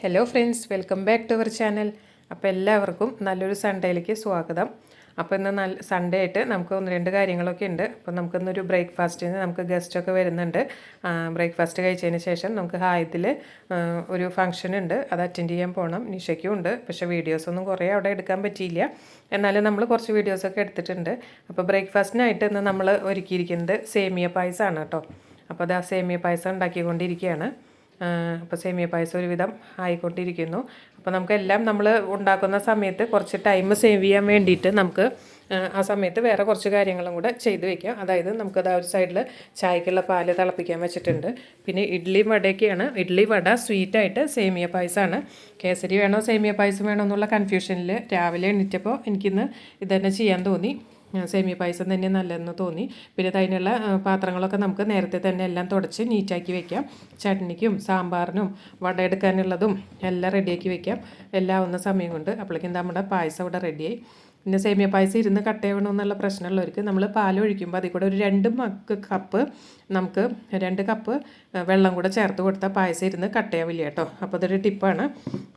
Hello friends, welcome back to our channel. അപ്പോൾ എല്ലാവർക്കും നല്ലൊരു സൺഡേയിലേക്ക് സ്വാഗതം. അപ്പോൾ ഇന്ന് സൺഡേ ആയിട്ട് നമുക്ക് ഒന്ന് രണ്ട് കാര്യങ്ങളൊക്കെ ഉണ്ട്. അപ്പോൾ നമുക്കിന്നൊരു ബ്രേക്ക്ഫാസ്റ്റിന് നമുക്ക് ഗസ്റ്റൊക്കെ വരുന്നുണ്ട്. ബ്രേക്ക്ഫാസ്റ്റ് കഴിച്ചതിന് ശേഷം നമുക്ക് ഹായത്തിൽ ഒരു ഫംഗ്ഷൻ ഉണ്ട്, അത് അറ്റൻഡ് ചെയ്യാൻ പോകണം. നിഷയ്ക്കും ഉണ്ട്, പക്ഷേ വീഡിയോസൊന്നും കുറേ അവിടെ എടുക്കാൻ പറ്റിയില്ല. എന്നാലും നമ്മൾ കുറച്ച് വീഡിയോസൊക്കെ എടുത്തിട്ടുണ്ട്. അപ്പോൾ ബ്രേക്ക്ഫാസ്റ്റിനായിട്ട് ഇന്ന് നമ്മൾ ഒരുക്കിയിരിക്കുന്നത് സേമിയ പായസമാണ് കേട്ടോ. അപ്പോൾ അത് ആ സേമിയ പായസം ഉണ്ടാക്കിക്കൊണ്ടിരിക്കുകയാണ്. അപ്പോൾ സേമിയ പായസം ഒരുവിധം ആയിക്കൊണ്ടിരിക്കുന്നു. അപ്പോൾ നമുക്കെല്ലാം നമ്മൾ ഉണ്ടാക്കുന്ന സമയത്ത് കുറച്ച് ടൈം സേവ് ചെയ്യാൻ വേണ്ടിയിട്ട് നമുക്ക് ആ സമയത്ത് വേറെ കുറച്ച് കാര്യങ്ങളും കൂടെ ചെയ്ത് വയ്ക്കാം. അതായത് നമുക്കത് ആ ഒരു സൈഡിൽ ചായക്കുള്ള പാല് തിളപ്പിക്കാൻ വെച്ചിട്ടുണ്ട്. പിന്നെ ഇഡ്ഡലി വടയൊക്കെയാണ്. ഇഡ്ഡലി വട സ്വീറ്റായിട്ട് സേമിയ പായസമാണ്. കേസരി വേണോ സേമിയ പായസം വേണോ എന്നുള്ള കൺഫ്യൂഷനിൽ രാവിലെ എണീറ്റപ്പോൾ എനിക്കിന്ന് ഇതുതന്നെ ചെയ്യാൻ തോന്നി. സേമിയ പായസം തന്നെ നല്ലതെന്ന് തോന്നി. പിന്നെ അതിനുള്ള പാത്രങ്ങളൊക്കെ നമുക്ക് നേരത്തെ തന്നെ എല്ലാം തുടച്ച് നീറ്റാക്കി വെക്കാം. ചട്നിക്കും സാമ്പാറിനും വട എടുക്കാനുള്ളതും എല്ലാം റെഡിയാക്കി വെക്കാം. എല്ലാം ആവുന്ന സമയം കൊണ്ട്. അപ്പോഴേക്കും നമ്മുടെ പായസം ഇവിടെ റെഡിയായി. പിന്നെ സേമിയ പായസം ഇരുന്ന് കട്ടയാവണമെന്നുള്ള പ്രശ്നമുള്ളവർക്ക് നമ്മൾ പാൽ ഒഴിക്കുമ്പോൾ അതിൽ കൂടെ ഒരു 2 കപ്പ് നമുക്ക് 2 കപ്പ് വെള്ളം കൂടെ ചേർത്ത് കൊടുത്താൽ പായസം ഇരുന്ന് കട്ടയാവില്ല കേട്ടോ. അപ്പോൾ അതൊരു ടിപ്പാണ്.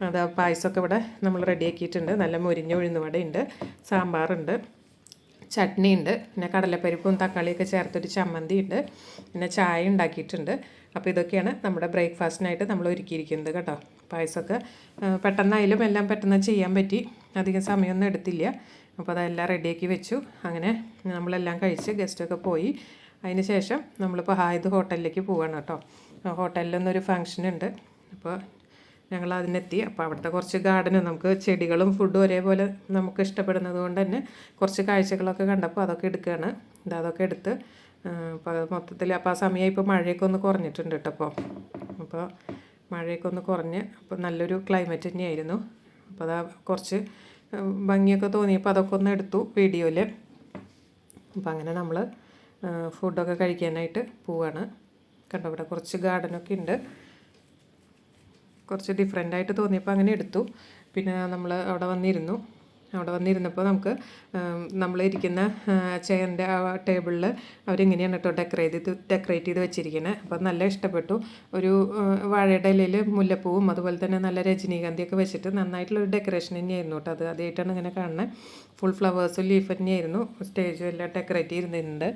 അത് പായസമൊക്കെ ഇവിടെ നമ്മൾ റെഡിയാക്കിയിട്ടുണ്ട്. നല്ല മുരിഞ്ഞ ഉഴുന്നുവടയുണ്ട്, സാമ്പാറുണ്ട്, ചട്നി ഉണ്ട്, പിന്നെ കടലപ്പരിപ്പും തക്കാളിയൊക്കെ ചേർത്തൊരു ചമ്മന്തി ഉണ്ട്, പിന്നെ ചായ ഉണ്ടാക്കിയിട്ടുണ്ട്. അപ്പോൾ ഇതൊക്കെയാണ് നമ്മുടെ ബ്രേക്ക്ഫാസ്റ്റിനായിട്ട് നമ്മൾ ഒരുക്കിയിരിക്കുന്നത് കേട്ടോ. പായസമൊക്കെ പെട്ടെന്നായാലും എല്ലാം പെട്ടെന്ന് ചെയ്യാൻ പറ്റി, അധികം സമയമൊന്നും എടുത്തില്ല. അപ്പോൾ അതെല്ലാം റെഡിയാക്കി വെച്ചു. അങ്ങനെ നമ്മളെല്ലാം കഴിച്ച് ഗസ്റ്റൊക്കെ പോയി. അതിന് ശേഷം നമ്മളിപ്പോൾ ഹായത് ഹോട്ടലിലേക്ക് പോവുകയാണ് കേട്ടോ. ഹോട്ടലിലൊന്നൊരു ഫംഗ്ഷൻ ഉണ്ട്. അപ്പോൾ ഞങ്ങൾ അതിനെത്തി. അപ്പോൾ അവിടുത്തെ കുറച്ച് ഗാർഡനും നമുക്ക് ചെടികളും ഫുഡും ഒരേപോലെ നമുക്ക് ഇഷ്ടപ്പെടുന്നത് കൊണ്ട് തന്നെ കുറച്ച് കാഴ്ചകളൊക്കെ കണ്ടപ്പോൾ അതൊക്കെ എടുക്കുകയാണ്. അതൊക്കെ എടുത്ത് അപ്പോൾ മൊത്തത്തിൽ അപ്പോൾ ആ സമയം ഇപ്പോൾ മഴയൊക്കെ ഒന്ന് കുറഞ്ഞിട്ടുണ്ട് കേട്ടോ. അപ്പോൾ മഴയൊക്കെ ഒന്ന് കുറഞ്ഞ് അപ്പോൾ നല്ലൊരു ക്ലൈമറ്റ് തന്നെയായിരുന്നു. അപ്പോൾ അതാ കുറച്ച് ഭംഗിയൊക്കെ തോന്നിയപ്പോൾ അതൊക്കെ ഒന്ന് എടുത്തു വീഡിയോയിൽ. അപ്പോൾ അങ്ങനെ നമ്മൾ ഫുഡൊക്കെ കഴിക്കാനായിട്ട് പോവുകയാണ്. കണ്ടോ, ഇവിടെ കുറച്ച് ഗാർഡനൊക്കെ ഉണ്ട്. കുറച്ച് ഡിഫറെൻ്റായിട്ട് തോന്നിയപ്പോൾ അങ്ങനെ എടുത്തു. പിന്നെ നമ്മൾ അവിടെ വന്നിരുന്നപ്പോൾ നമുക്ക് നമ്മളിരിക്കുന്ന ചെയറിൻ്റെ ആ ടേബിളിൽ അവരിങ്ങനെയാണ് കേട്ടോ ഡെക്കറേറ്റ് ചെയ്ത് വെച്ചിരിക്കുന്നത്. അപ്പോൾ നല്ല ഇഷ്ടപ്പെട്ടു. ഒരു വാഴയുടെ ഇലയിൽ മുല്ലപ്പൂവും അതുപോലെ തന്നെ നല്ല രജനീഗന്ധിയൊക്കെ വെച്ചിട്ട് നന്നായിട്ടുള്ളൊരു ഡെക്കറേഷൻ തന്നെയായിരുന്നു കേട്ടോ. അത് ആദ്യമായിട്ടാണ് ഇങ്ങനെ കാണുന്നത്. ഫുൾ ഫ്ലവേഴ്സും ലീഫ് തന്നെയായിരുന്നു. സ്റ്റേജും എല്ലാം ഡെക്കറേറ്റ് ചെയ്തിരുന്നുണ്ട്.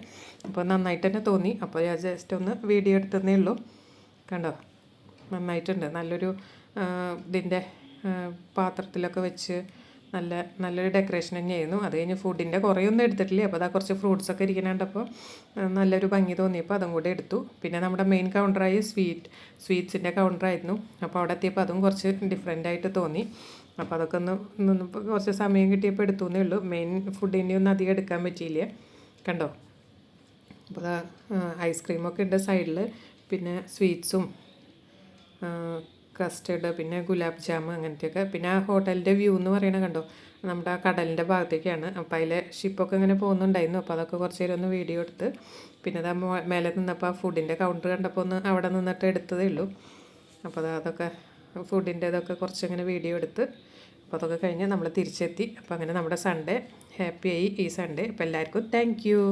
അപ്പോൾ നന്നായിട്ട് തന്നെ തോന്നി. അപ്പോൾ ഞാൻ ജസ്റ്റ് ഒന്ന് വീഡിയോ എടുത്തതേ ഉള്ളൂ. കണ്ടോ, നന്നായിട്ടുണ്ട്. നല്ലൊരു ഇതിൻ്റെ പാത്രത്തിലൊക്കെ വെച്ച് നല്ലൊരു ഡെക്കറേഷൻ തന്നെയായിരുന്നു. അത് കഴിഞ്ഞ് ഫുഡിൻ്റെ കുറേയൊന്നും എടുത്തിട്ടില്ല. അപ്പോൾ അതാ കുറച്ച് ഫ്രൂട്ട്സൊക്കെ ഇരിക്കുന്നുണ്ടപ്പോൾ നല്ലൊരു ഭംഗി തോന്നിയപ്പോൾ അതും കൂടെ എടുത്തു. പിന്നെ നമ്മുടെ മെയിൻ കൗണ്ടറായി സ്വീറ്റ്സിൻ്റെ കൗണ്ടറായിരുന്നു. അപ്പോൾ അവിടെ എത്തിയപ്പോൾ അതും കുറച്ച് ഡിഫറെൻ്റായിട്ട് തോന്നി. അപ്പോൾ അതൊക്കെ നിന്നപ്പോൾ കുറച്ച് സമയം കിട്ടിയപ്പോൾ എടുത്തു എന്നേ ഉള്ളൂ. മെയിൻ ഫുഡിൻ്റെ ഒന്നും അധികം എടുക്കാൻ പറ്റിയില്ല. കണ്ടോ, അപ്പോൾ ഐസ്ക്രീമൊക്കെ ഉണ്ട് സൈഡിൽ, പിന്നെ സ്വീറ്റ്സും കസ്റ്റേർഡ്, പിന്നെ ഗുലാബ് ജാം അങ്ങനത്തെയൊക്കെ. പിന്നെ ആ ഹോട്ടലിൻ്റെ വ്യൂ എന്ന് പറയുന്നത് കണ്ടോ, നമ്മുടെ ആ കടലിൻ്റെ ഭാഗത്തേക്കാണ്. അപ്പോൾ അതിലെ ഷിപ്പൊക്കെ ഇങ്ങനെ പോകുന്നുണ്ടായിരുന്നു. അപ്പോൾ അതൊക്കെ കുറച്ച് നേരം ഒന്ന് വീഡിയോ എടുത്ത് പിന്നെ അത് മേലെ നിന്നപ്പോൾ ആ ഫുഡിൻ്റെ കൗണ്ടർ കണ്ടപ്പോൾ ഒന്ന് അവിടെ നിന്നിട്ട് എടുത്തതേ ഉള്ളൂ. അപ്പോൾ അതൊക്കെ ഫുഡിൻ്റെ ഇതൊക്കെ കുറച്ചിങ്ങനെ വീഡിയോ എടുത്ത് അപ്പോൾ അതൊക്കെ കഴിഞ്ഞ് നമ്മൾ തിരിച്ചെത്തി. അപ്പോൾ അങ്ങനെ നമ്മുടെ സൺഡേ ഹാപ്പിയായി ഈ സൺഡേ. അപ്പോൾ എല്ലാവർക്കും താങ്ക് യു.